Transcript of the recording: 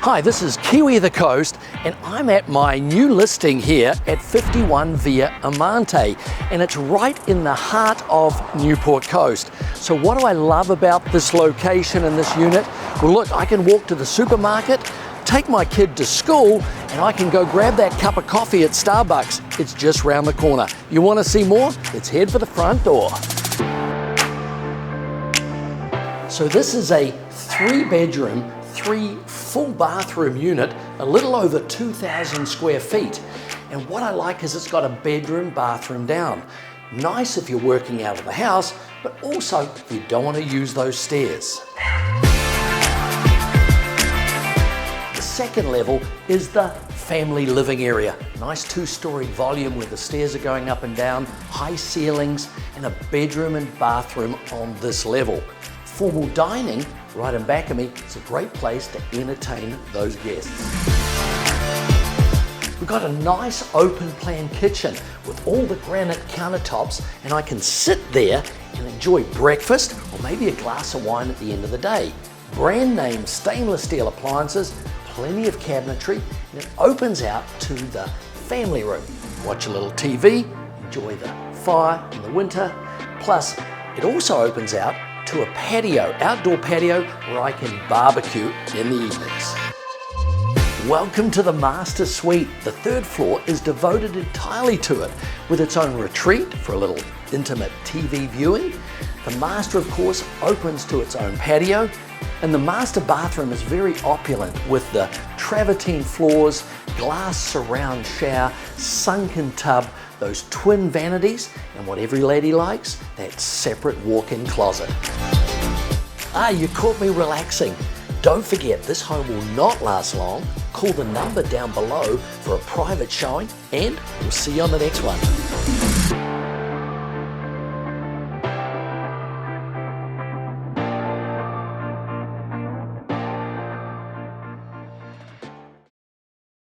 Hi, this is Kiwi the Coast, and I'm at my new listing here at 51 Via Amanti, and it's right in the heart of Newport Coast. So what do I love about this location and this unit? Well, look, I can walk to the supermarket, take my kid to school, and I can go grab that cup of coffee at Starbucks. It's just round the corner. You want to see more? Let's head for the front door. So this is a 3-bedroom, 3 full bathroom unit, a little over 2,000 square feet. And what I like is it's got a bedroom, bathroom down. Nice if you're working out of the house, but also if you don't want to use those stairs. The second level is the family living area. Nice 2-story volume where the stairs are going up and down, high ceilings, and a bedroom and bathroom on this level. Formal dining right in back of me. It's a great place to entertain those guests. We've got a nice open plan kitchen with all the granite countertops, and I can sit there and enjoy breakfast or maybe a glass of wine at the end of the day. Brand name stainless steel appliances, plenty of cabinetry, and it opens out to the family room. Watch a little TV, enjoy the fire in the winter, plus it also opens out to a patio, outdoor patio, where I can barbecue in the evenings. Welcome to the master suite. The 3rd floor is devoted entirely to it, with its own retreat for a little intimate TV viewing. The master, of course, opens to its own patio, and the master bathroom is very opulent with the travertine floors, glass surround shower, sunken tub, those twin vanities, and what every lady likes, that separate walk-in closet. You caught me relaxing. Don't forget, this home will not last long. Call the number down below for a private showing, and we'll see you on the next one.